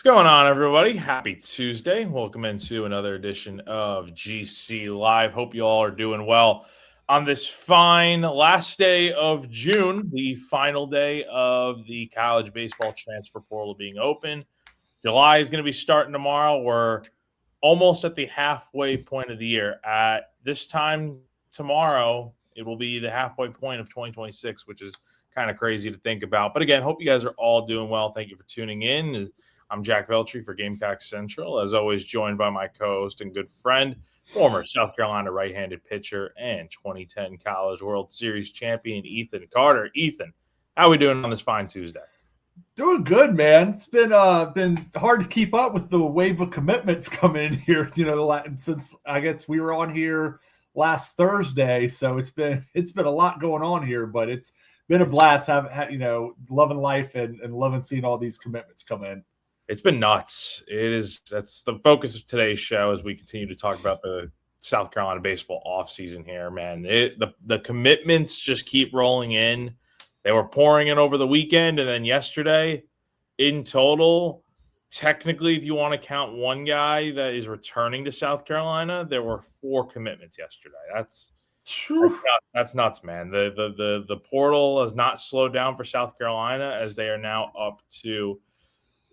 What's going on, everybody? Happy Tuesday. Welcome into another edition of GC Live. Hope you all are doing well on this fine last day of June, the final day of the college baseball transfer portal being open. July is going to be starting tomorrow. We're almost at the halfway point of the year. At this time tomorrow, it will be the halfway point of 2026, which is kind of crazy to think about. But again, hope you guys are all doing well. Thank you for tuning in. I'm Jack Veltri for Gamecock Central, as always, joined by my co-host and good friend, former South Carolina right-handed pitcher and 2010 College World Series champion, Ethan Carter. Ethan, how are we doing on this fine Tuesday? Doing good, man. It's been hard to keep up with the wave of commitments coming in here. Since I guess we were on here last Thursday, so it's been a lot going on here. But it's been a blast. Loving life and loving seeing all these commitments come in. It's been nuts. That's the focus of today's show as we continue to talk about the South Carolina baseball offseason here, man. The commitments just keep rolling in. They were pouring in over the weekend, and then yesterday, in total, technically, if you want to count one guy that is returning to South Carolina, there were 4 commitments yesterday. That's nuts, man. The portal has not slowed down for South Carolina as they are now up to.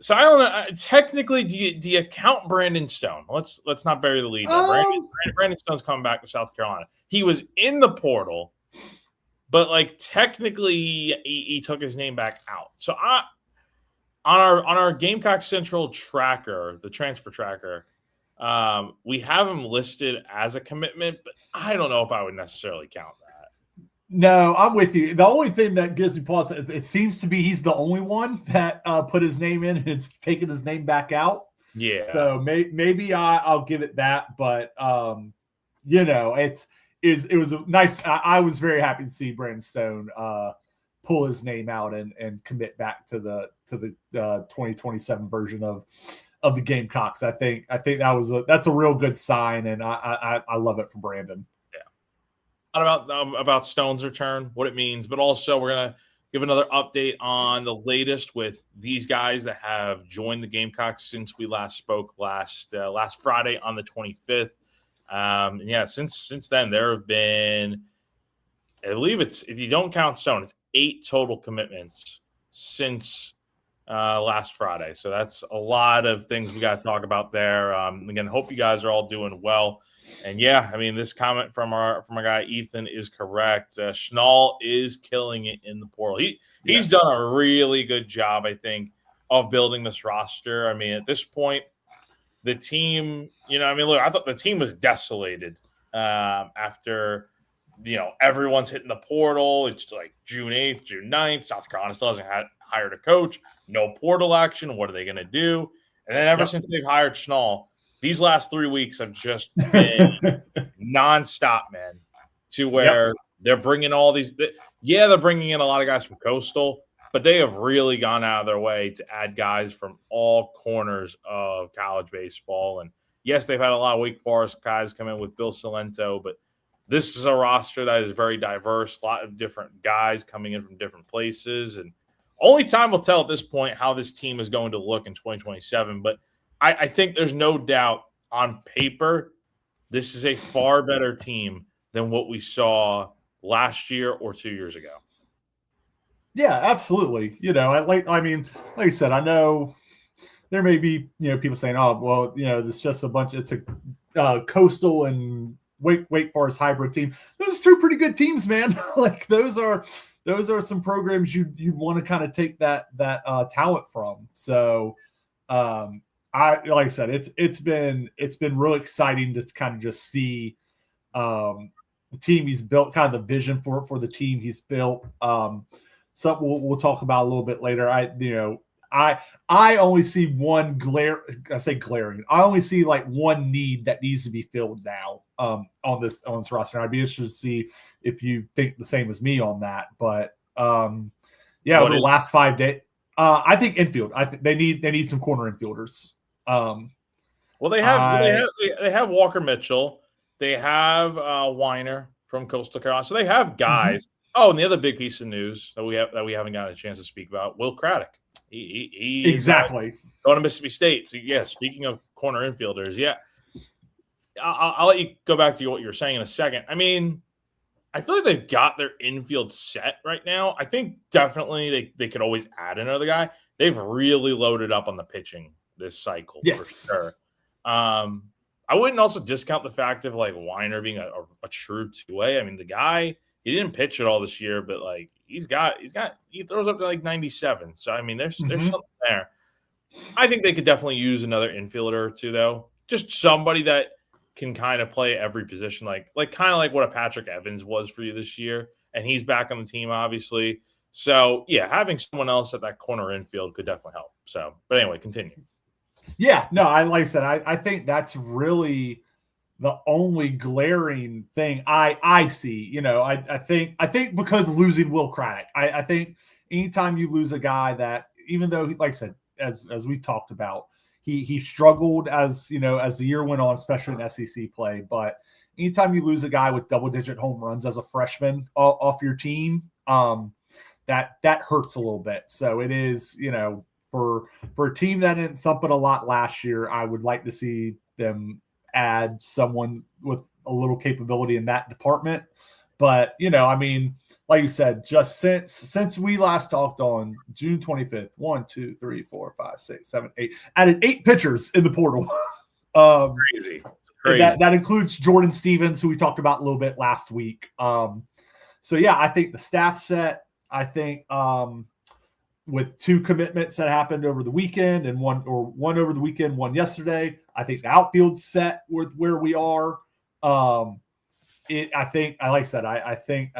So I don't know. Technically, do you count Brandon Stone? Let's not bury the lead. Brandon Stone's coming back to South Carolina. He was in the portal, but technically he took his name back out. So on our Gamecock Central tracker, the transfer tracker, we have him listed as a commitment, but I don't know if I would necessarily count that. No, I'm with you. The only thing that gives me pause is it seems to be he's the only one that put his name in and it's taken his name back out. Yeah. So maybe I'll give it that, but it was a nice. I was very happy to see Brandon Stone pull his name out and commit back to the 2027 version of the Gamecocks. I think that's a real good sign, and I love it for Brandon. About Stone's return, what it means, but also we're going to give another update on the latest with these guys that have joined the Gamecocks since we last spoke last Friday on the 25th. Since then there have been, I believe it's, if you don't count Stone, it's 8 total commitments since last Friday. So that's a lot of things we got to talk about there. Again, hope you guys are all doing well. And yeah, I mean, this comment from our guy Ethan is correct. Schnall is killing it in the portal. He's done a really good job, I think, of building this roster. I mean, at this point, the team, look, I thought the team was desolated after, everyone's hitting the portal. It's like June 8th, June 9th. South Carolina still hasn't hired a coach. No portal action. What are they going to do? And then ever since they've hired Schnall, these last 3 weeks have just been nonstop, man, to where they're bringing all these – they're bringing in a lot of guys from Coastal, but they have really gone out of their way to add guys from all corners of college baseball. And, yes, they've had a lot of Wake Forest guys come in with Bill Salento, but this is a roster that is very diverse, a lot of different guys coming in from different places. And only time will tell at this point how this team is going to look in 2027, but I think there's no doubt on paper this is a far better team than what we saw last year or 2 years ago. Yeah, absolutely. Like I said, I know there may be people saying, "Oh, well, it's just a bunch. It's a Coastal and Wake Forest hybrid team." Those are 2 pretty good teams, man. Those are some programs you'd want to kind of take that talent from. So. Like I said, it's been really exciting to kind of just see the team he's built, kind of the vision for the team he's built. Something we'll talk about a little bit later. I only see one glaring. I only see one need that needs to be filled now on this roster. I'd be interested to see if you think the same as me on that. But over the last 5 days, I think infield. I think they need some corner infielders. They have Walker Mitchell. They have Weiner from Coastal Carolina. So they have guys. Mm-hmm. Oh, and the other big piece of news that we haven't gotten a chance to speak about, Will Craddock. He is exactly going to Mississippi State. So, yeah, speaking of corner infielders, yeah, I'll let you go back to what you were saying in a second. I mean, I feel like they've got their infield set right now. I think definitely they could always add another guy. They've really loaded up on the pitching this cycle for yes. sure. I wouldn't also discount the fact of like Weiner being a true two-way. I mean, the guy, he didn't pitch at all this year, but like he throws up to like 97. So I mean, there's something there. I think they could definitely use another infielder or two, though. Just somebody that can kind of play every position, like kind of like what a Patrick Evans was for you this year, and he's back on the team, obviously. So yeah, having someone else at that corner infield could definitely help. So, but anyway, continue. Yeah, no, like I said, I think that's really the only glaring thing I see. You know, I think because losing Will Craddock, I think anytime you lose a guy that, even though, like I said, as we talked about, he struggled as the year went on, especially in SEC play. But anytime you lose a guy with double-digit home runs as a freshman off your team, that hurts a little bit. So it is, for a team that didn't thump it a lot last year, I would like to see them add someone with a little capability in that department. But, I mean, like you said, just since we last talked on June 25th, 1, 2, 3, 4, 5, 6, 7, 8, added 8 pitchers in the portal. Crazy. That includes Jordan Stevens, who we talked about a little bit last week. So yeah, I think the staff set, I think with 2 commitments that happened over the weekend and one over the weekend, one yesterday, I think the outfield set with where we are. I think, like I said, I think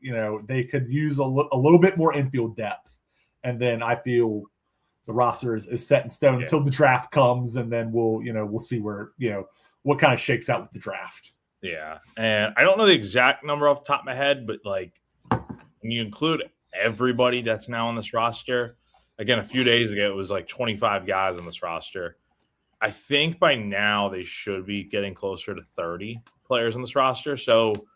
they could use a little bit more infield depth, and then I feel the roster is set in stone until the draft comes, and then we'll see where what kind of shakes out with the draft. Yeah, and I don't know the exact number off the top of my head, but like when you include everybody that's now on this roster, again, a few days ago it was like 25 guys on this roster. I think by now they should be getting closer to 30 players on this roster. So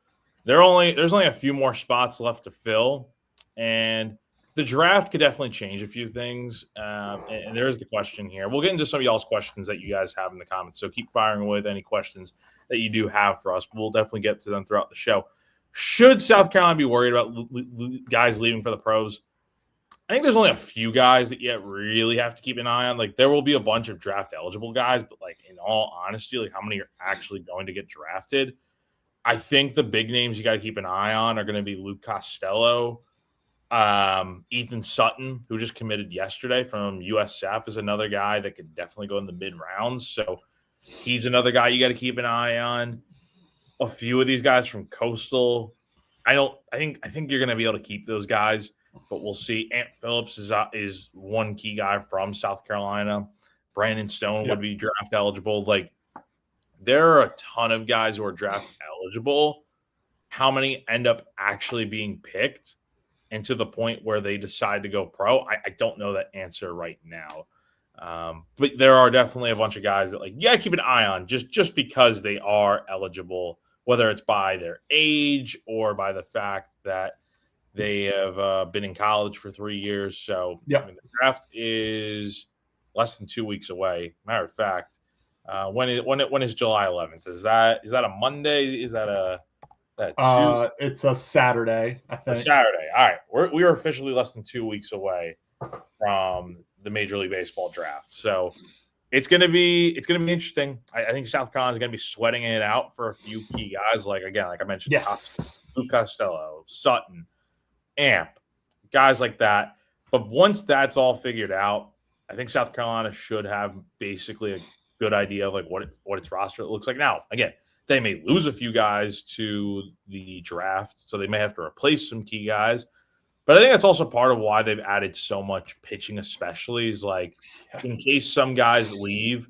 there's only a few more spots left to fill, and the draft could definitely change a few things. And there is the question here. We'll get into some of y'all's questions that you guys have in the comments. So keep firing away with any questions that you do have for us. We'll definitely get to them throughout the show. Should South Carolina be worried about guys leaving for the pros? I think there's only a few guys that you really have to keep an eye on. Like, there will be a bunch of draft eligible guys, but like, in all honesty, like, how many are actually going to get drafted? I think the big names you got to keep an eye on are going to be Luke Costello, Ethan Sutton, who just committed yesterday from USF, is another guy that could definitely go in the mid rounds. So he's another guy you got to keep an eye on. A few of these guys from Coastal, I think you're going to be able to keep those guys, but we'll see. Ant Phillips is one key guy from South Carolina. Brandon Stone would be draft eligible. Like, there are a ton of guys who are draft eligible. How many end up actually being picked and to the point where they decide to go pro? I don't know that answer right now. But there are definitely a bunch of guys that keep an eye on just because they are eligible, whether it's by their age or by the fact that they have been in college for 3 years. So I mean, the draft is less than 2 weeks away. Matter of fact, when is July 11th? Is that a Monday? Is that Tuesday? It's a Saturday, I think. A Saturday. All right, we are officially less than 2 weeks away from the Major League Baseball draft. So it's gonna be interesting. I think South Carolina is gonna be sweating it out for a few key guys. Like I mentioned, Luke Costello, Sutton, Amp, guys like that. But once that's all figured out, I think South Carolina should have basically a good idea of like what its roster looks like. Now, again, they may lose a few guys to the draft, so they may have to replace some key guys. But I think that's also part of why they've added so much pitching, especially is like in case some guys leave,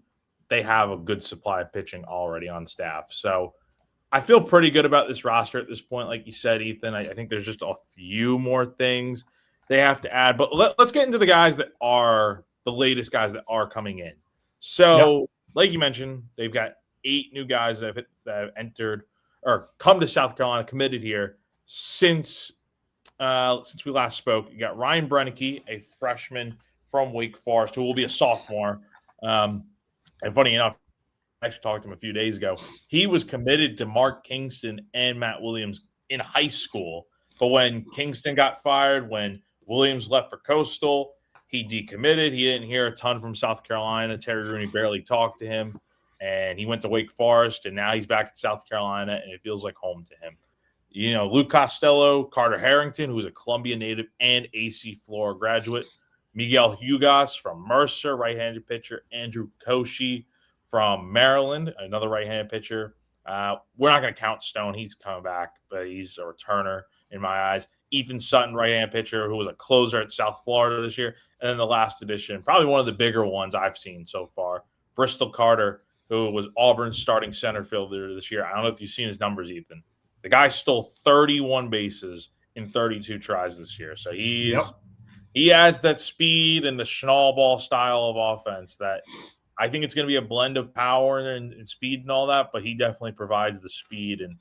they have a good supply of pitching already on staff. So I feel pretty good about this roster at this point. Like you said, Ethan, I think there's just a few more things they have to add. But let's get into the guys that are the latest guys that are coming in. So like you mentioned, they've got 8 new guys that have entered or come to South Carolina, committed here since we last spoke. You got Ryan Brennecke, a freshman from Wake Forest, who will be a sophomore. And funny enough, I actually talked to him a few days ago. He was committed to Mark Kingston and Matt Williams in high school. But when Kingston got fired, when Williams left for Coastal, he decommitted. He didn't hear a ton from South Carolina. Terry Rooney barely talked to him. And he went to Wake Forest, and now he's back in South Carolina, and it feels like home to him. You know, Luke Costello, Carter Harrington, who's a Columbia native and AC Flora graduate, Miguel Hugas from Mercer, right-handed pitcher, Andrew Koshi from Maryland, another right-handed pitcher. We're not going to count Stone. He's coming back, but he's a returner in my eyes. Ethan Sutton, right-handed pitcher, who was a closer at South Florida this year. And then the last addition, probably one of the bigger ones I've seen so far, Bristol Carter, who was Auburn's starting center fielder this year. I don't know if you've seen his numbers, Ethan. The guy stole 31 bases in 32 tries this year. So he adds that speed and the Schnall ball style of offense that I think it's going to be a blend of power and speed and all that, but he definitely provides the speed and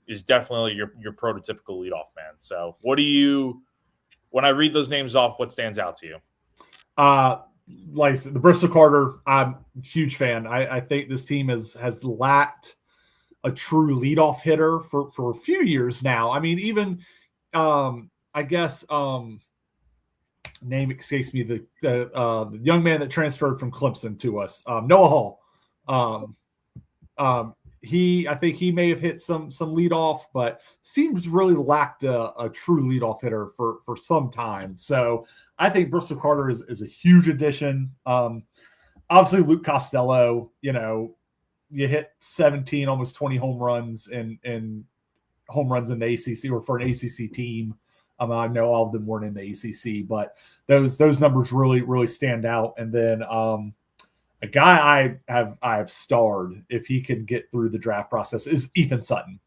is definitely your prototypical leadoff man. So when I read those names off, what stands out to you? Like I said, the Bristol Carter, I'm a huge fan. I think this team has lacked a true leadoff hitter for a few years now. I mean, even I guess name escapes me, the young man that transferred from Clemson to us, Noah Hall. I think he may have hit some leadoff, but seems really lacked a true leadoff hitter for some time. So I think Bristol Carter is a huge addition. Obviously, Luke Costello, you hit 17, almost 20 home runs in home runs in the ACC or for an ACC team. I know all of them weren't in the ACC, but those numbers really, really stand out. And then a guy I have starred if he can get through the draft process is Ethan Sutton.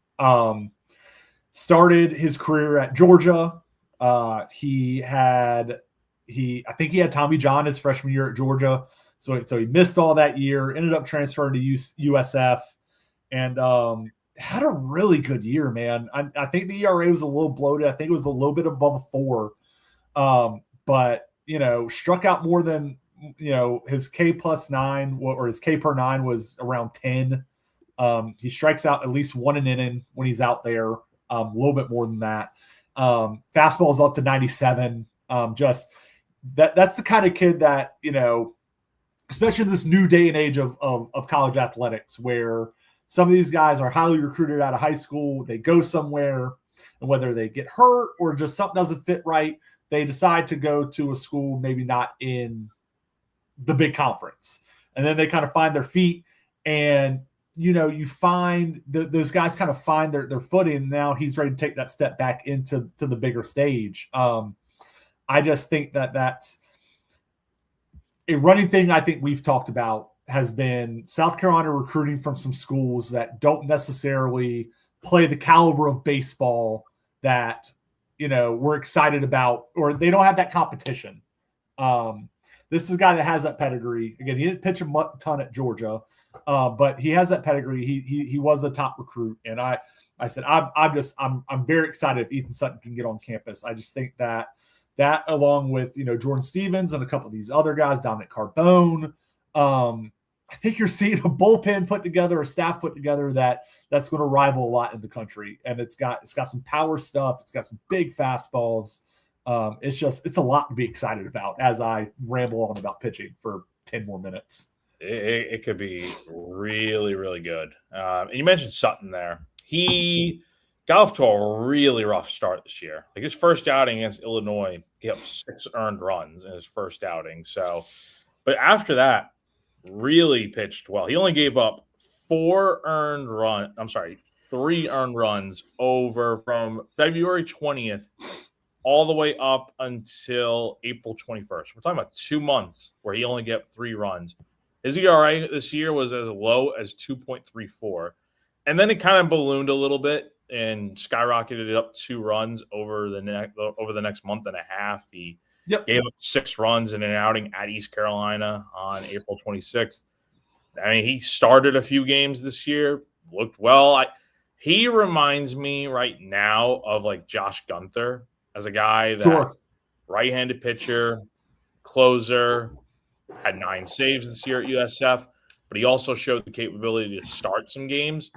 Started his career at Georgia. I think he had Tommy John his freshman year at Georgia. So he missed all that year, ended up transferring to USF, and had a really good year, man. I think the ERA was a little bloated. I think it was a little bit above a 4. But, struck out more than, his K plus 9 or his K per 9 was around 10. He strikes out at least 1 an inning when he's out there, a little bit more than that. Fastball's up to 97. That's the kind of kid that, especially in this new day and age of college athletics, where some of these guys are highly recruited out of high school, they go somewhere, and whether they get hurt or just something doesn't fit right, they decide to go to a school maybe not in the big conference. And then they kind of find their feet, and, you find those guys kind of find their footing, and now he's ready to take that step back into the bigger stage. I just think that's a running thing I think we've talked about has been South Carolina recruiting from some schools that don't necessarily play the caliber of baseball that, we're excited about, or they don't have that competition. This is a guy that has that pedigree. Again, he didn't pitch a ton at Georgia, but he has that pedigree. He was a top recruit. And I said, I'm very excited if Ethan Sutton can get on campus. I just think that along with, Jordan Stevens and a couple of these other guys, Dominic Carbone, I think you're seeing a bullpen put together, a staff put together that's going to rival a lot in the country. And it's got some power stuff. It's got some big fastballs. It's a lot to be excited about as I ramble on about pitching for 10 more minutes. It could be really, really good. And you mentioned Sutton there. He got off to a really rough start this year. Like his first outing against Illinois, he had 6 earned runs in his first outing. So, but after that, really pitched well. He only gave up 3 earned runs over from February 20th all the way up until April 21st. We're talking about 2 months where he only gave up 3 runs. His ERA this year was as low as 2.34. And then it kind of ballooned a little bit and skyrocketed up 2 runs over the next month and a half. He gave up 6 runs in an outing at East Carolina on April 26th. I mean, he started a few games this year, looked well. He reminds me right now of like Josh Gunther as a guy that right-handed pitcher, closer, had 9 saves this year at USF, but he also showed the capability to start some games.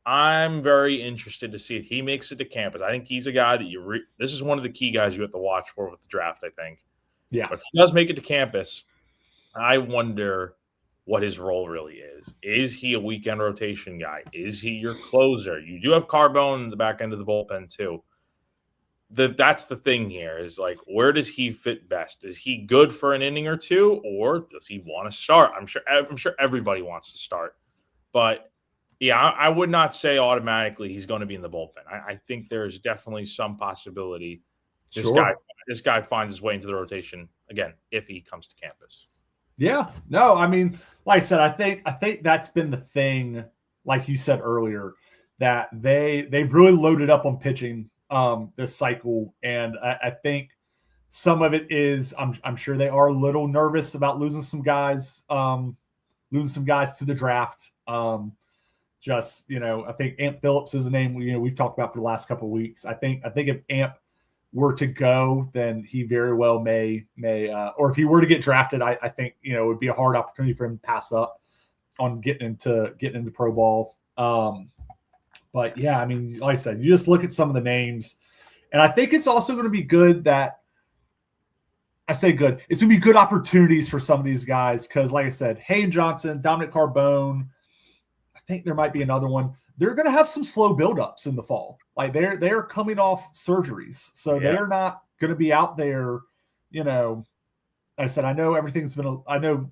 I'm very interested to see if he makes it to campus. I think he's a guy that this is one of the key guys you have to watch for with the draft, I think. Yeah. But if he does make it to campus, I wonder what his role really is. Is he a weekend rotation guy? Is he your closer? You do have Carbone in the back end of the bullpen too. That's the thing here is like, where does he fit best? Is he good for an inning or two, or does he want to start? I'm sure everybody wants to start, but yeah, I would not say automatically he's going to be in the bullpen. I think there's definitely some possibility this guy finds his way into the rotation again if he comes to campus. Yeah, no, I mean, like I said, I think that's been the thing, like you said earlier, that they've really loaded up on pitching this cycle, and I think some of it is I'm sure they are a little nervous about losing some guys to the draft. Just I think Amp Phillips is a name we've talked about for the last couple of weeks. I think if Amp were to go, then he very well may or if he were to get drafted, I think it would be a hard opportunity for him to pass up on getting into pro ball. But yeah, I mean, like I said, you just look at some of the names, and I think it's also going to be good that it's going to be good opportunities for some of these guys because, like I said, Hayden Johnson, Dominic Carbone, I think there might be another one. They're going to have some slow buildups in the fall. Like they're coming off surgeries, so they're not going to be out there. Like I said, I know I know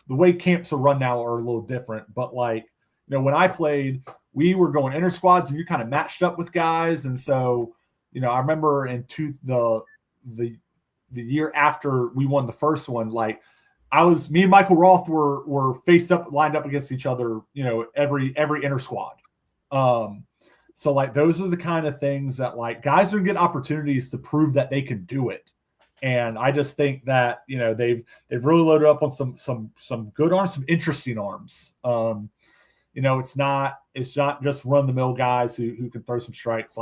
the way camps are run now are a little different, but when I played, we were going inter squads and you kind of matched up with guys. And so, I remember the year after we won the first one, me and Michael Roth were lined up against each other, every inter squad. So those are the kind of things that guys are gonna get opportunities to prove that they can do it. And I just think that, they've really loaded up on some good arms, some interesting arms. It's not just run the mill guys who can throw some strikes.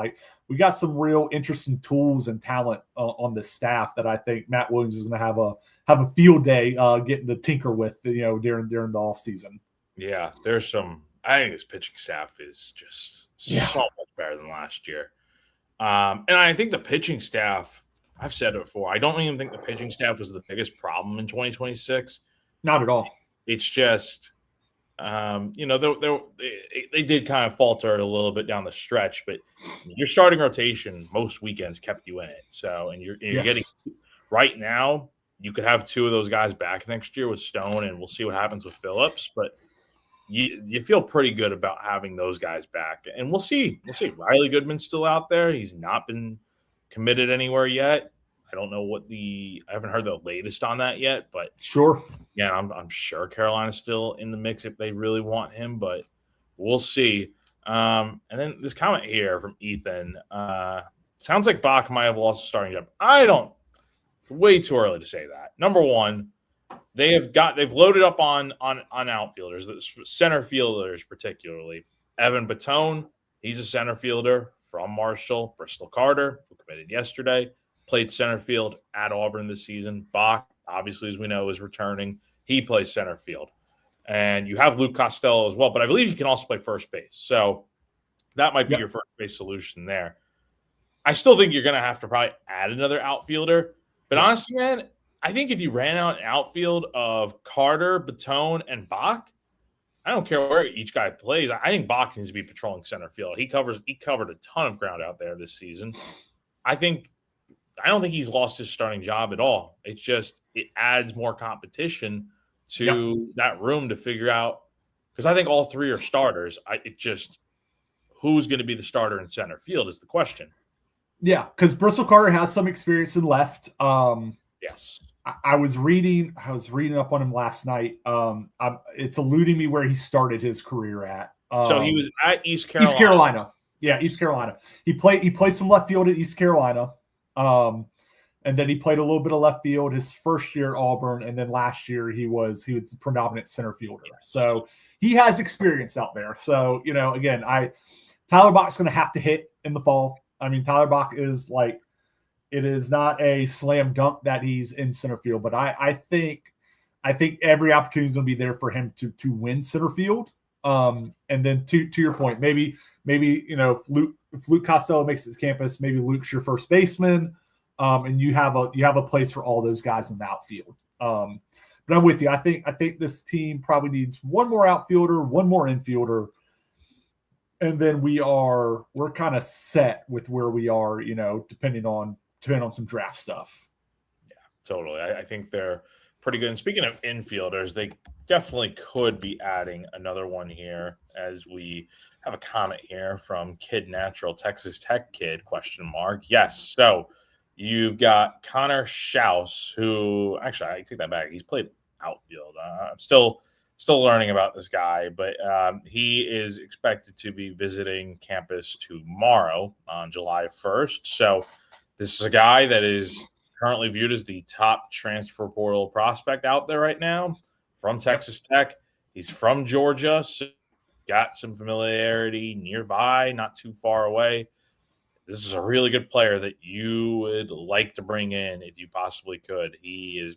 We got some real interesting tools and talent on this staff that I think Matt Williams is going to have a field day getting to tinker with, during the off season. Yeah, there's some. I think this pitching staff is just so much better than last year. And I think the pitching staff, I've said it before, I don't even think the pitching staff was the biggest problem in 2026. Not at all. It's just, they did kind of falter a little bit down the stretch, but your starting rotation most weekends kept you in it. So, and you're getting right now, you could have 2 of those guys back next year with Stone, and we'll see what happens with Phillips. But you feel pretty good about having those guys back, and we'll see. Riley Goodman's still out there. He's not been committed anywhere yet. I don't know I haven't heard the latest on that yet, but sure. Yeah, I'm sure Carolina's still in the mix if they really want him, but we'll see. And then this comment here from Ethan. Sounds like Bach might have lost a starting job. Way too early to say that. Number one, they've loaded up on outfielders, center fielders particularly. Evan Batone, he's a center fielder from Marshall. Bristol Carter, who committed yesterday, played center field at Auburn this season. Bach, obviously, as we know, is returning. He plays center field. And you have Luke Costello as well, but I believe he can also play first base. So that might be your first base solution there. I still think you're going to have to probably add another outfielder. But honestly, man, I think if you ran out an outfield of Carter, Batone, and Bach, I don't care where each guy plays. I think Bach needs to be patrolling center field. He covered a ton of ground out there this season. I don't think he's lost his starting job at all. It's just it adds more competition to that room to figure out, because I think all 3 are starters. Who's going to be the starter in center field is the question. Yeah, because Bristol Carter has some experience in left. Yes. I was reading up on him last night. It's eluding me where he started his career at. So he was at East Carolina. East Carolina. Yeah, East Carolina. He played some left field at East Carolina. And then he played a little bit of left field his first year at Auburn, and then last year he was the predominant center fielder. So he has experience out there. So, again, Tyler Bach's going to have to hit in the fall. I mean, Tyler Bach is it is not a slam dunk that he's in center field, but I think every opportunity is going to be there for him to win center field. And then to your point, maybe if Luke Costello makes it to campus, maybe Luke's your first baseman, and you have a place for all those guys in the outfield. But I'm with you. I think this team probably needs one more outfielder, one more infielder, and then we're kind of set with where we are. Depending on some draft stuff. Yeah, totally. I think they're pretty good. And speaking of infielders, they definitely could be adding another one here, as we have a comment here from Kid Natural, Texas Tech kid, ? Yes. So you've got Connor Schaus, who actually, I take that back. He's played outfield. I'm still learning about this guy, but he is expected to be visiting campus tomorrow on July 1st. So this is a guy that is currently viewed as the top transfer portal prospect out there right now from Texas Tech. He's from Georgia, so got some familiarity nearby, not too far away. This is a really good player that you would like to bring in if you possibly could. He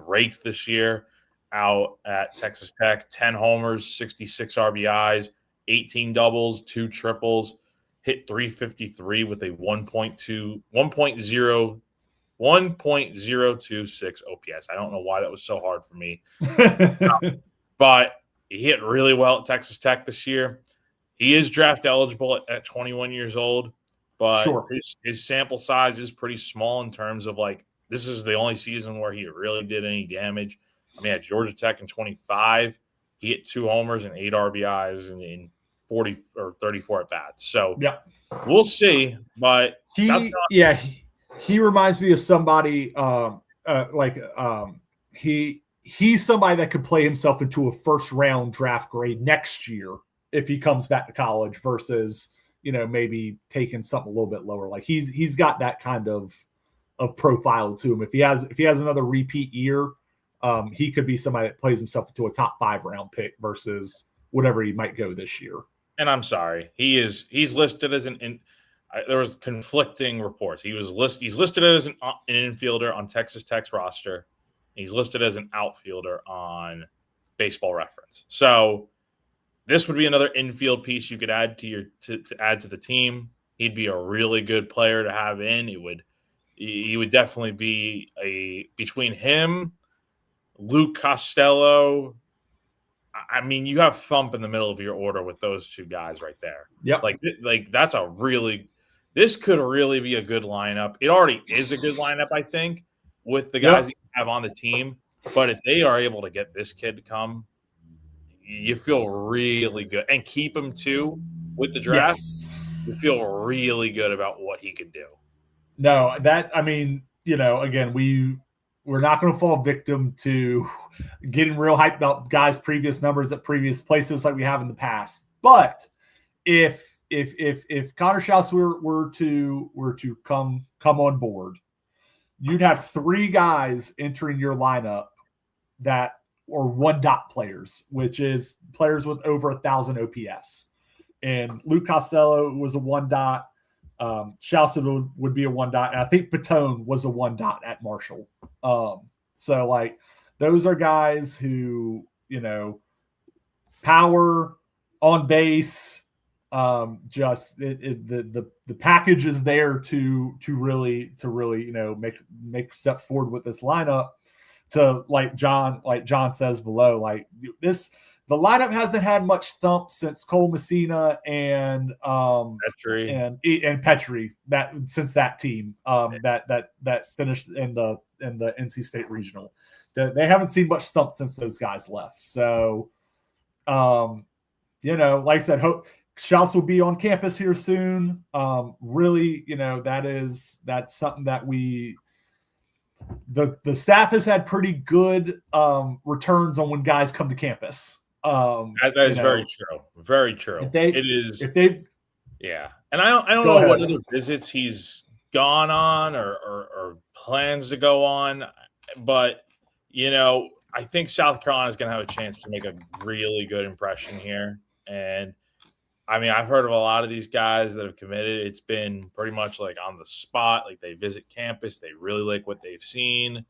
raked this year out at Texas Tech, 10 homers, 66 RBIs, 18 doubles, 2 triples, hit 353 with a 1.026 OPS. I don't know why that was so hard for me. But he hit really well at Texas Tech this year. He is draft eligible at 21 years old, but sure. his sample size is pretty small in terms of this is the only season where he really did any damage. I mean, at Georgia Tech in 25, he hit 2 homers and 8 RBIs in 40 or 34 at bats. So we'll see. But he reminds me of somebody he's somebody that could play himself into a first round draft grade next year if he comes back to college versus maybe taking something a little bit lower. Like he's got that kind of profile to him. If he has another repeat year, he could be somebody that plays himself into a top 5 round pick versus whatever he might go this year. And I'm sorry, he's listed as there was conflicting reports. He's listed as an infielder on Texas Tech's roster. He's listed as an outfielder on Baseball Reference. So this would be another infield piece you could add to add to the team. He'd be a really good player to have in. He would definitely be between him, Luke Costello. I mean, you have thump in the middle of your order with those 2 guys right there. Yep. That's this could really be a good lineup. It already is a good lineup, I think, with the guys that you have on the team. But if they are able to get this kid to come, you feel really good. And keep him too with the draft. Yes. You feel really good about what he could do. No, again, we're not going to fall victim to getting real hyped about guys' previous numbers at previous places like we have in the past. But if Connor Schaus were to come on board, you'd have 3 guys entering your lineup that are 1-dot players, which is players with over 1,000 OPS. And Luke Costello was a 1-dot. Schaus would be a 1-dot, and I think Patone was a 1-dot at Marshall. So those are guys who power, on base, just the package is there to really make steps forward with this lineup. To like John says below, the lineup hasn't had much thump since Cole Messina and Veltri and Petri since that team that finished in the NC State regional. They haven't seen much thump since those guys left. So, like I said, Schaus will be on campus here soon. Really, that's something that the staff has had pretty good returns on when guys come to campus. That is very true. Very true. It is. Yeah. And I don't know what other visits he's gone on or plans to go on, but I think South Carolina is going to have a chance to make a really good impression here. And I mean, I've heard of a lot of these guys that have committed. It's been pretty much like on the spot. Like they visit campus, they really like what they've seen,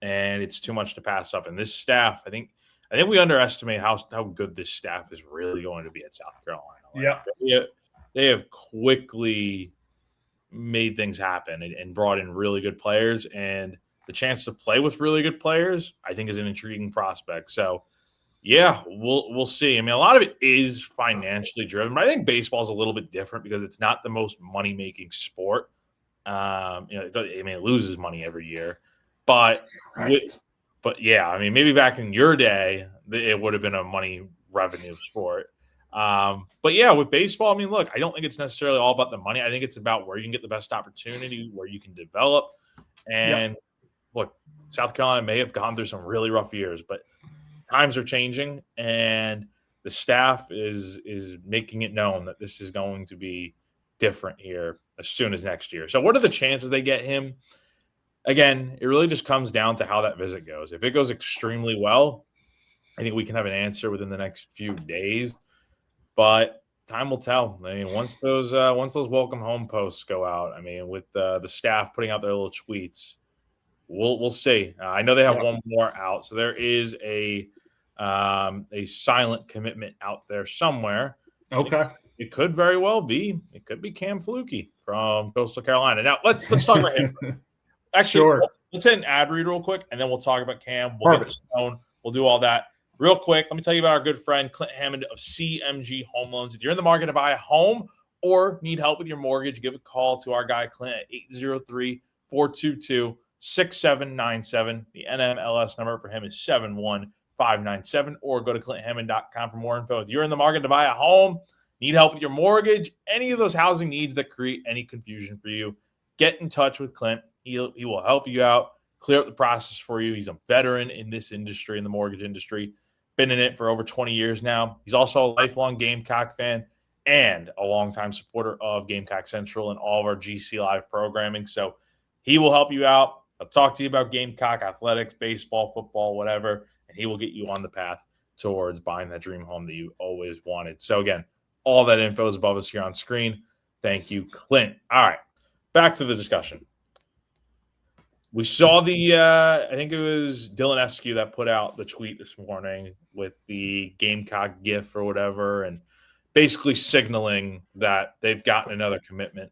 and it's too much to pass up. And this staff, I think we underestimate how good this staff is really going to be at South Carolina. Like, they have quickly made things happen and brought in really good players, and the chance to play with really good players, I think, is an intriguing prospect. So, yeah, we'll see. I mean, a lot of it is financially driven, but I think baseball is a little bit different because it's not the most money making sport. It loses money every year, but yeah, I mean, maybe back in your day, it would have been a money revenue sport. But yeah, with baseball, I mean, look, I don't think it's necessarily all about the money. I think it's about where you can get the best opportunity, where you can develop. And look, South Carolina may have gone through some really rough years, but times are changing, and the staff is making it known that this is going to be different here as soon as next year. So what are the chances they get him? Again, it really just comes down to how that visit goes. If it goes extremely well, I think we can have an answer within the next few days. But time will tell. I mean, once those welcome home posts go out, I mean, with the staff putting out their little tweets, we'll see. I know they have one more out, so there is a silent commitment out there somewhere. Okay, it could very well be. It could be Cam Flukie from Coastal Carolina. Now let's talk about him. Actually, let's hit an ad read real quick, and then we'll talk about Cam. We'll get phone. We'll do all that. Real quick, let me tell you about our good friend Clint Hammond of CMG Home Loans. If you're in the market to buy a home or need help with your mortgage, give a call to our guy Clint at 803-422-6797. The NMLS number for him is 71597, or go to ClintHammond.com for more info. If you're in the market to buy a home, need help with your mortgage, any of those housing needs that create any confusion for you, get in touch with Clint. He will help you out, clear up the process for you. He's a veteran in this industry, in the mortgage industry. Been in it for over 20 years now. He's also a lifelong Gamecock fan and a longtime supporter of Gamecock Central and all of our GC Live programming. So he will help you out. I'll talk to you about Gamecock athletics, baseball, football, whatever, and he will get you on the path towards buying that dream home that you always wanted. So again, all that info is above us here on screen. Thank you, Clint. All right, back to the discussion. We saw I think it was Dylan Eskew that put out the tweet this morning with the Gamecock GIF or whatever, and basically signaling that they've gotten another commitment.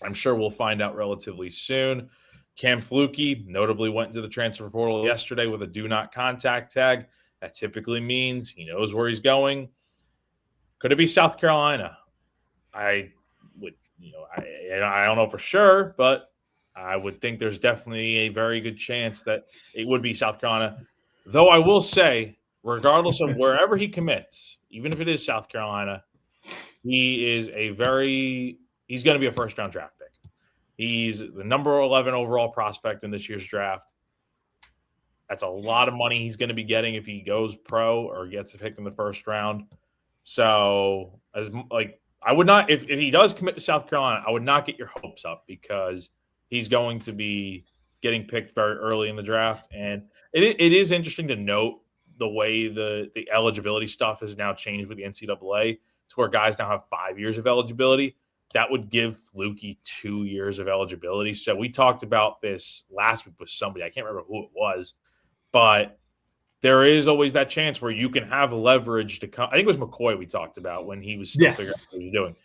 I'm sure we'll find out relatively soon. Cam Flukie notably went into the transfer portal yesterday with a do not contact tag. That typically means he knows where he's going. Could it be South Carolina? I don't know for sure, but I would think there's definitely a very good chance that it would be South Carolina. Though I will say, regardless of wherever he commits, even if it is South Carolina, he's going to be a first-round draft pick. He's the number 11 overall prospect in this year's draft. That's a lot of money he's going to be getting if he goes pro or gets picked in the first round. So, I would not, if he does commit to South Carolina, I would not get your hopes up because he's going to be getting picked very early in the draft. And it is interesting to note the way the eligibility stuff has now changed with the NCAA to where guys now have 5 years of eligibility. That would give Flukie 2 years of eligibility. So we talked about this last week with somebody. I can't remember who it was, but there is always that chance where you can have leverage to come. I think it was McCoy we talked about when he was still figuring out what he was doing.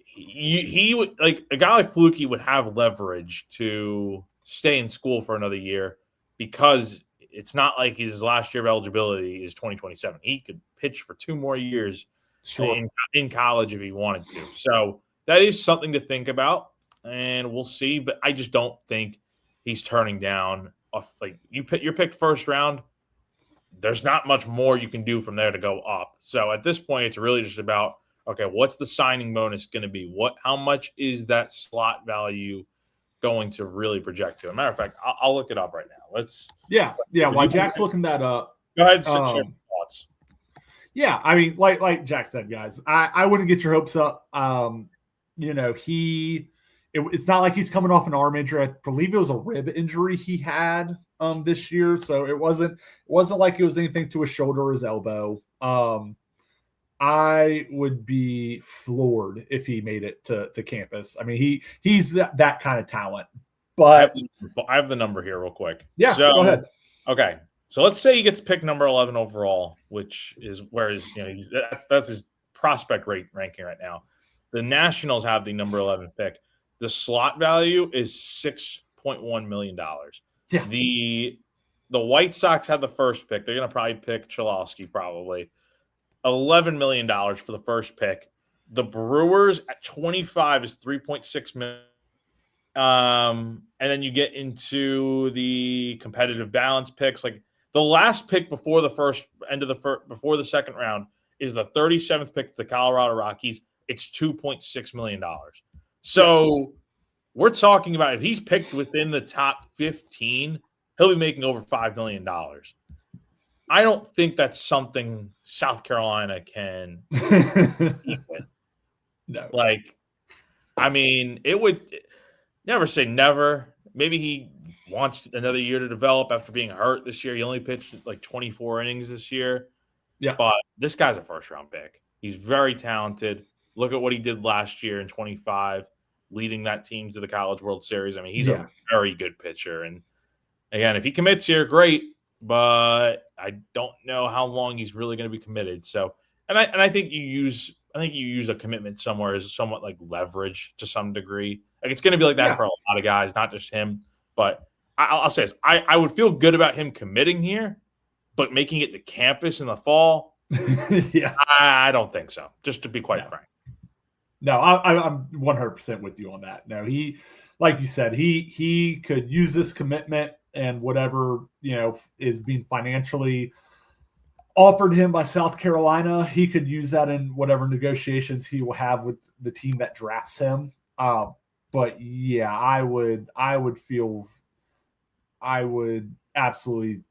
He would, like a guy like Flukie would have leverage to stay in school for another year because it's not like his last year of eligibility is 2027. He could pitch for 2 more years in college if he wanted to. So that is something to think about, and we'll see. But I just don't think he's turning down. You're picked first round. There's not much more you can do from there to go up. So at this point, it's really just about, okay, what's the signing bonus going to be? How much is that slot value going to really project to? As a matter of fact, I'll look it up right now. While Jack's looking that up, go ahead and share your thoughts. Yeah, I mean, like Jack said, guys, I wouldn't get your hopes up. It's not like he's coming off an arm injury. I believe it was a rib injury he had this year, so it wasn't like it was anything to his shoulder or his elbow. I would be floored if he made it to campus. I mean, he's that kind of talent. But I have the number here real quick. Yeah, so, go ahead. Okay. So let's say he gets picked number 11 overall, which is where that's his prospect rate ranking right now. The Nationals have the number 11 pick. The slot value is $6.1 million. Yeah. The White Sox have the first pick. They're going to probably pick Cholowski, probably. $11 million for the first pick. The Brewers at 25 is $3.6 million. And then you get into the competitive balance picks. Like the last pick before before the second round is the 37th pick to the Colorado Rockies. It's $2.6 million. So we're talking about if he's picked within the top 15, he'll be making over $5 million. I don't think that's something South Carolina can eat with. No. Like, I mean, it would never say never. Maybe he wants another year to develop after being hurt this year. He only pitched like 24 innings this year. Yeah. But this guy's a first-round pick. He's very talented. Look at what he did last year in 25, leading that team to the College World Series. I mean, he's a very good pitcher. And, again, if he commits here, great. But I don't know how long he's really going to be committed. So, and I think you use a commitment somewhere as somewhat like leverage to some degree. Like it's going to be like that for a lot of guys, not just him. But I'll say this: I would feel good about him committing here, but making it to campus in the fall, I don't think so. Just to be quite frank. No, I'm 100% with you on that. No, he, like you said, he could use this commitment and whatever, is being financially offered him by South Carolina, he could use that in whatever negotiations he will have with the team that drafts him. But yeah, I would absolutely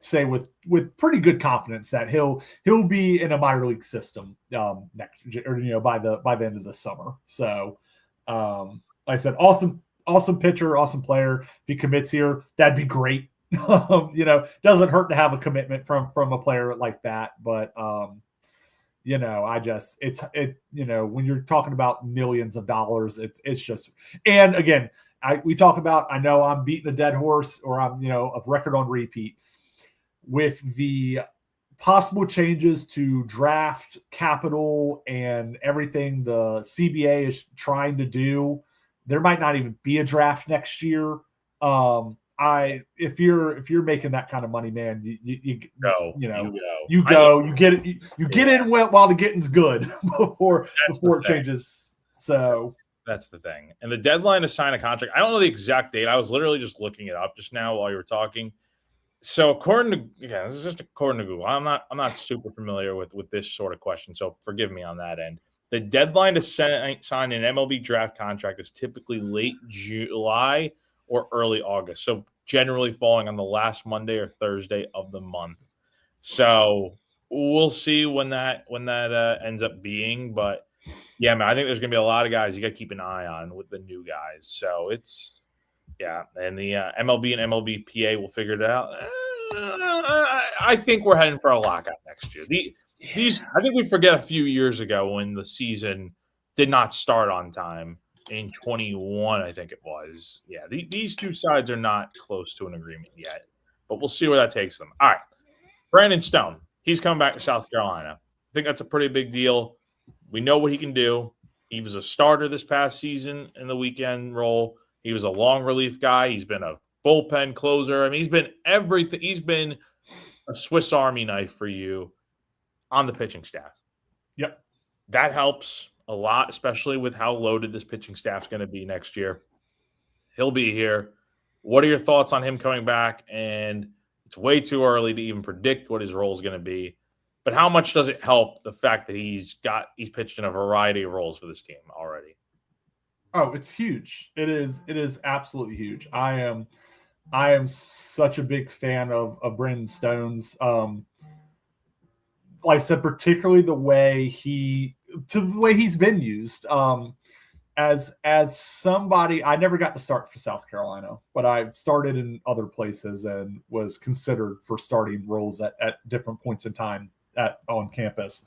say with pretty good confidence that he'll be in a minor league system next, or by the end of the summer. So, like I said, awesome pitcher, awesome player. If he commits here, that'd be great. Doesn't hurt to have a commitment from a player like that. But when you're talking about millions of dollars, it's just, and again, I know I'm beating a dead horse, or I'm, a record on repeat with the possible changes to draft capital and everything the CBA is trying to do. There might not even be a draft next year. If you're making that kind of money, man, you get in while the getting's good before it changes. So that's the thing. And the deadline to sign a contract, I don't know the exact date. I was literally just looking it up just now while you were talking. So this is just according to Google. I'm not super familiar with this sort of question, so forgive me on that end. The deadline to sign an MLB draft contract is typically late July or early August. So generally falling on the last Monday or Thursday of the month. So we'll see when that ends up being. But yeah, man, I think there's going to be a lot of guys you got to keep an eye on with the new guys. So it's, and the MLB and MLBPA will figure it out. I think we're heading for a lockout next year. I think we forget a few years ago when the season did not start on time in 21, I think it was. Yeah, these two sides are not close to an agreement yet, but we'll see where that takes them. All right, Brandon Stone, he's coming back to South Carolina. I think that's a pretty big deal. We know what he can do. He was a starter this past season in the weekend role. He was a long relief guy. He's been a bullpen closer. I mean, he's been everything. He's been a Swiss Army knife for you on the pitching staff. Yep. That helps a lot, especially with how loaded this pitching staff's going to be next year. He'll be here. What are your thoughts on him coming back? And it's way too early to even predict what his role is going to be. But how much does it help the fact that he's pitched in a variety of roles for this team already? Oh, it's huge. It is absolutely huge. I am such a big fan of Brandon Stone's. Like I said, particularly the way he's been used. As somebody, I never got to start for South Carolina, but I started in other places and was considered for starting roles at different points in time on campus.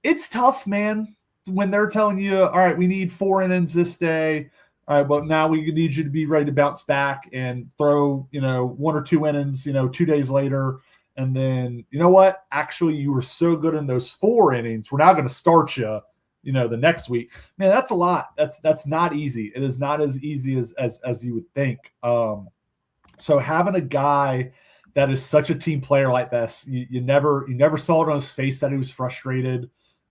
It's tough, man, when they're telling you, all right, we need 4 innings this day. All right, but now we need you to be ready to bounce back and throw, 1 or 2 innings, 2 days later. And then, you know what? Actually, you were so good in those 4 innings. We're now going to start you, the next week. Man, that's a lot. That's not easy. It is not as easy as you would think. So having a guy that is such a team player like this, you never saw it on his face that he was frustrated.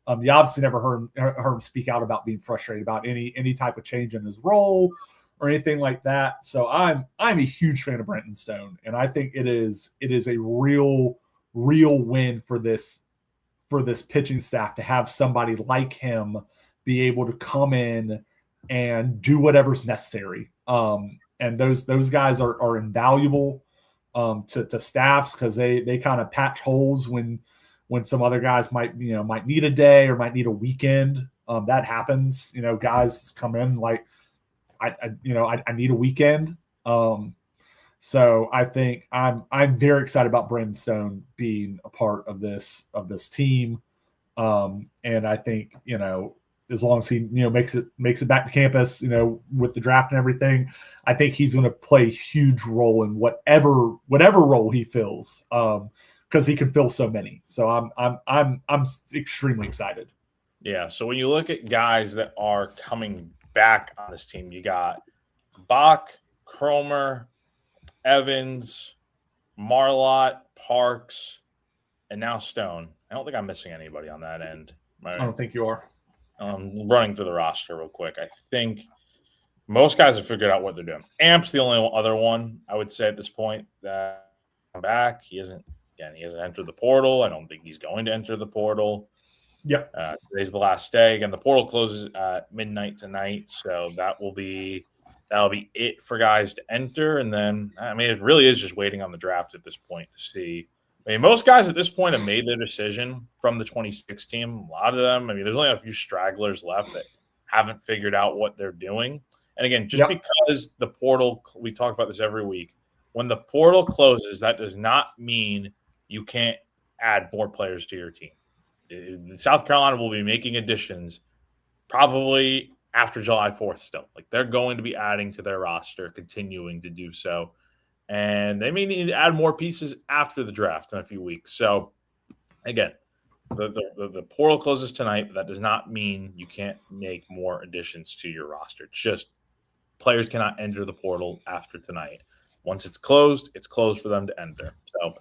You obviously never heard him speak out about being frustrated about any type of change in his role or anything like that. So I'm a huge fan of Brenton Stone, and I think it is a real win for this pitching staff to have somebody like him be able to come in and do whatever's necessary. And those guys are invaluable to staffs because they kind of patch holes when some other guys might need a day or might need a weekend. That happens. Guys come in like I need a weekend. So I think I'm very excited about Brenton Stone being a part of this team. And I think, as long as he, makes it back to campus, with the draft and everything, I think he's going to play a huge role in whatever role he fills. Because he can fill so many. So I'm extremely excited. Yeah. So when you look at guys that are coming back on this team, you got Bach, Cromer, Evans, Marlott, Parks, and now Stone. I don't think I'm missing anybody on that end. I don't think you are. Running through the roster real quick. I think most guys have figured out what they're doing. Amp's the only other one I would say at this point that come back. He hasn't entered the portal. I don't think he's going to enter the portal. Yep. Today's the last day. Again, the portal closes at midnight tonight, so that'll be it for guys to enter. And then, it really is just waiting on the draft at this point to see. Most guys at this point have made their decision from the 26 team. A lot of them, there's only a few stragglers left that haven't figured out what they're doing. And again, just because the portal, we talk about this every week, when the portal closes, that does not mean you can't add more players to your team. South Carolina will be making additions probably after July 4th still. Like, they're going to be adding to their roster, continuing to do so. And they may need to add more pieces after the draft in a few weeks. So, again, the portal closes tonight, but that does not mean you can't make more additions to your roster. It's just players cannot enter the portal after tonight. Once it's closed for them to enter. So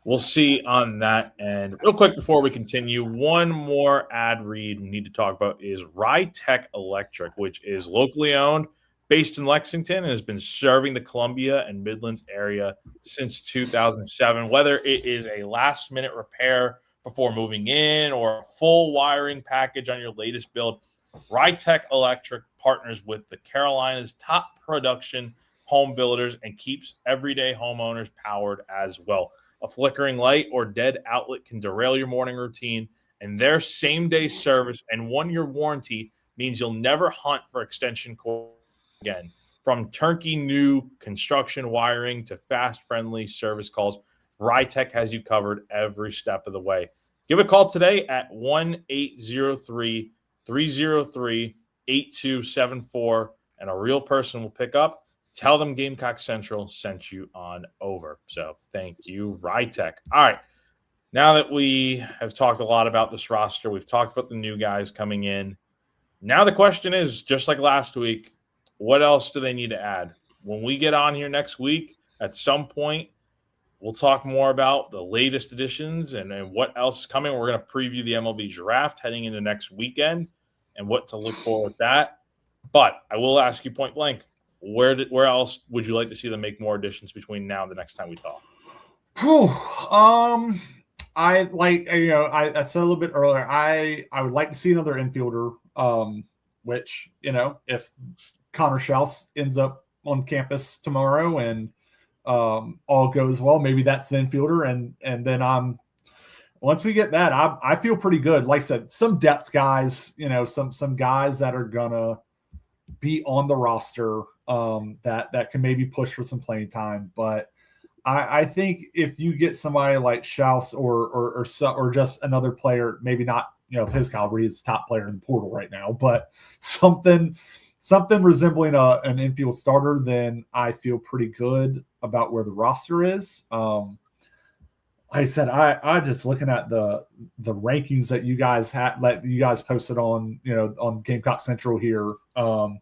we'll see on that. And real quick before we continue, one more ad read we need to talk about is Rytech Electric, which is locally owned, based in Lexington, and has been serving the Columbia and Midlands area since 2007. Whether it is a last-minute repair before moving in or a full wiring package on your latest build, Rytech Electric partners with the Carolinas' top production home builders and keeps everyday homeowners powered as well. A flickering light or dead outlet can derail your morning routine, and their same-day service and 1-year warranty means you'll never hunt for extension cords again. From turnkey new construction wiring to fast-friendly service calls, Rytech has you covered every step of the way. Give a call today at 1-803-303-8274, and a real person will pick up. Tell them Gamecock Central sent you on over. So thank you, Rytech. All right. Now that we have talked a lot about this roster, we've talked about the new guys coming in. Now the question is, just like last week, what else do they need to add? When we get on here next week, at some point, we'll talk more about the latest additions and what else is coming. We're going to preview the MLB draft heading into next weekend and what to look for with that. But I will ask you point blank, where else would you like to see them make more additions between now and the next time we talk? I said a little bit earlier, I would like to see another infielder, which, if Connor Schaus ends up on campus tomorrow and all goes well, maybe that's the infielder. And then once we get that, I feel pretty good. Like I said, some depth guys, some guys that are gonna be on the roster that can maybe push for some playing time. But I think if you get somebody like Schaus or just another player, maybe not of his caliber, he's top player in the portal right now, but something resembling an infield starter, then I feel pretty good about where the roster is. Like I said, I just looking at the rankings that you guys posted on on Gamecock Central here, and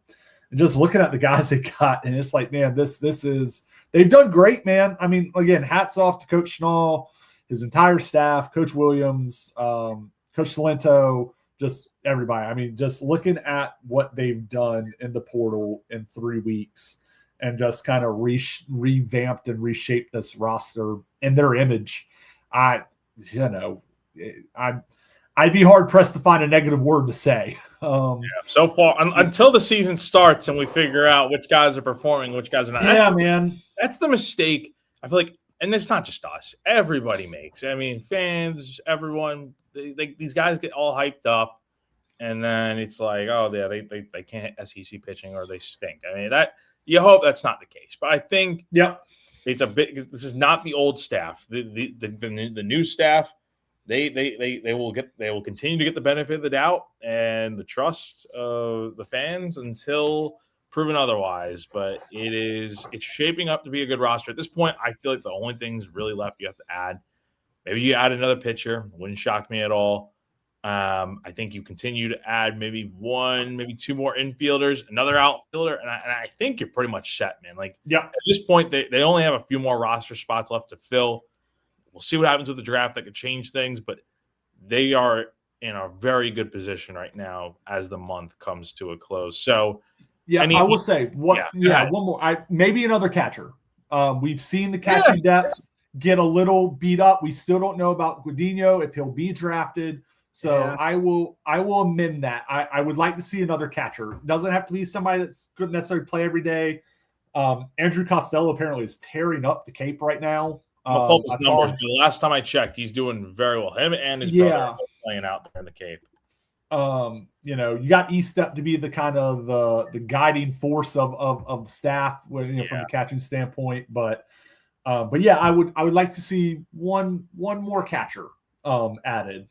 just looking at the guys they got, and it's like, man, this is they've done great, man. I mean, again, hats off to Coach Schnall, his entire staff, Coach Williams, Coach Salento, just everybody. I mean, just looking at what they've done in the portal in 3 weeks, and just kind of revamped and reshaped this roster in their image. I'd be hard pressed to find a negative word to say. So far, until the season starts and we figure out which guys are performing, which guys are not. That's the mistake. I feel like, and it's not just us. Everybody makes. I mean, fans, everyone. These guys get all hyped up, and then it's like, oh yeah, they can't hit SEC pitching or they stink. I mean, that you hope that's not the case, but I think it's a bit. This is not the old staff. The new staff. They will continue to get the benefit of the doubt and the trust of the fans until proven otherwise. But it's shaping up to be a good roster. At this point, I feel like the only things really left you have to add. Maybe you add another pitcher. Wouldn't shock me at all. I think you continue to add maybe 1, maybe 2 more infielders, another outfielder, and I think you're pretty much set, man. Like, at this point, they only have a few more roster spots left to fill. We'll see what happens with the draft. That could change things, but they are in a very good position right now as the month comes to a close. So, I will say one more. Maybe another catcher. We've seen the catching depth get a little beat up. We still don't know about Guadinho if he'll be drafted. So I will amend that. I would like to see another catcher. Doesn't have to be somebody that's couldn't necessarily play every day. Andrew Costello apparently is tearing up the Cape right now. The last time I checked, he's doing very well. Him and his brother are playing out there in the Cape. You got E-Step to be the kind of the guiding force of the staff from the catching standpoint. But I would like to see one more catcher added.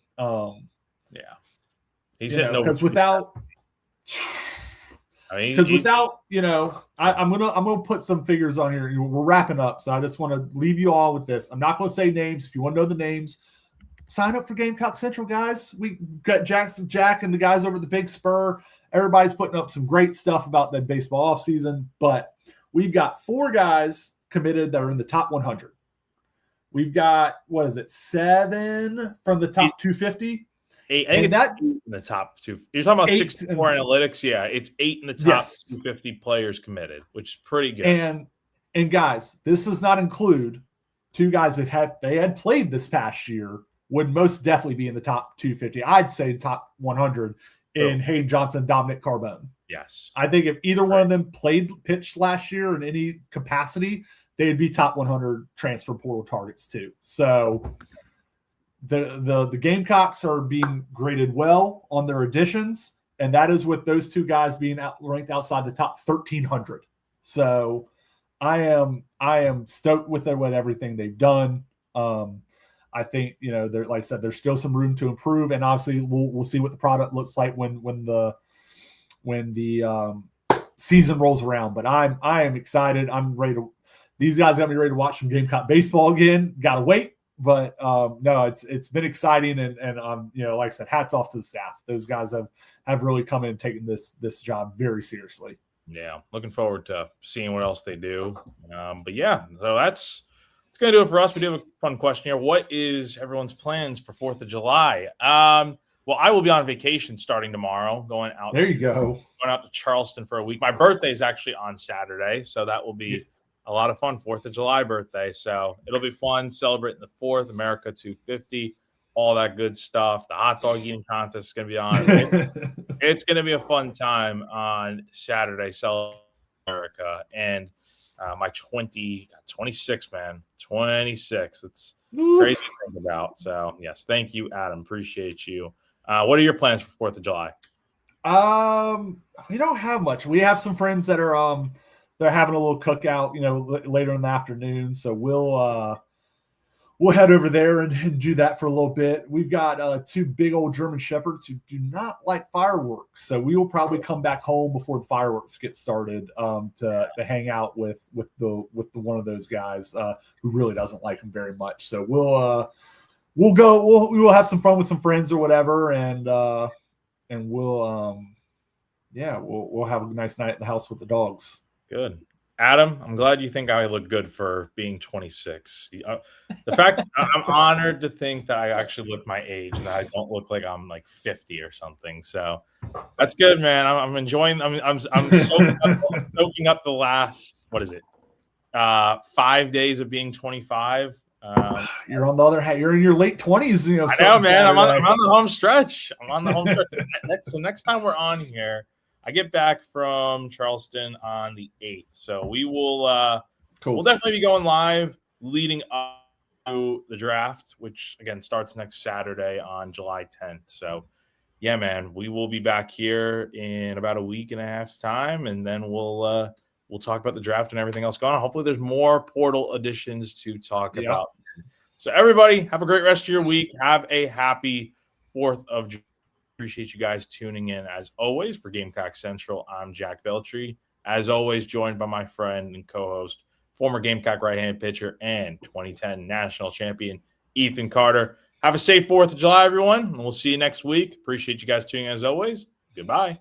He's hitting over because without. I'm gonna put some figures on here. We're wrapping up, so I just want to leave you all with this. I'm not going to say names. If you want to know the names, sign up for Gamecock Central, guys. We got Jack and the guys over at the Big Spur. Everybody's putting up some great stuff about the baseball offseason, but we've got 4 guys committed that are in the top 100. We've got 7 from the top 250. 8, I think it's 8 in the top 2. You're talking about 64 analytics. Yeah, it's 8 in the top 250 players committed, which is pretty good. And guys, this does not include 2 guys that had played this past year would most definitely be in the top 250. I'd say top 100 in Hayden Johnson, Dominic Carbone. Yes, I think if either one of them pitched last year in any capacity, they'd be top 100 transfer portal targets too. So. The Gamecocks are being graded well on their additions, and that is with those 2 guys being ranked outside the top 1,300. So I am stoked with everything they've done. I think like I said, there's still some room to improve, and obviously we'll see what the product looks like when the season rolls around. But I am excited. I'm ready to. These guys got me ready to watch some Gamecock baseball again. Got to wait. But no, it's been exciting, and like I said, hats off to the staff. Those guys have really come in and taken this job very seriously. Yeah, looking forward to seeing what else they do. So it's gonna do it for us. We do have a fun question here. What is everyone's plans for 4th of July? Well, I will be on vacation starting tomorrow. Going out to Charleston for a week. My birthday is actually on Saturday, so that will be a lot of fun. 4th of July birthday. So it'll be fun celebrating the 4th, America 250, all that good stuff. The hot dog eating contest is going to be on. It's going to be a fun time on Saturday, celebrating America. And my 26, man. 26. It's crazy to think about. So, yes, thank you, Adam. Appreciate you. What are your plans for 4th of July? We don't have much. We have some friends that are they're having a little cookout, later in the afternoon. So we'll head over there and do that for a little bit. We've got 2 big old German Shepherds who do not like fireworks, so we will probably come back home before the fireworks get started to hang out with the one of those guys who really doesn't like them very much. So we will have some fun with some friends or whatever, and we'll have a nice night at the house with the dogs. Good. Adam, I'm glad you think I look good for being 26. The fact I'm honored to think that I actually look my age, and that I don't look like I'm like 50 or something. So that's good, man. I'm enjoying. I'm soaking up the last, what is it, 5 days of being 25. You're on the other hand. You're in your late 20s. I know, man. I'm on the home stretch. So next time we're on here, I get back from Charleston on the 8th. So we will we'll definitely be going live leading up to the draft, which again starts next Saturday on July 10th. So yeah, man, we will be back here in about a week and a half's time, and then we'll talk about the draft and everything else going on. Hopefully there's more portal additions to talk about. So everybody, have a great rest of your week. Have a happy 4th of July. Appreciate you guys tuning in as always for Gamecock Central. I'm Jack Veltri, as always, joined by my friend and co-host, former Gamecock right-hand pitcher and 2010 national champion Ethan Carter. Have a safe 4th of July, everyone, and we'll see you next week. Appreciate you guys tuning in as always. Goodbye.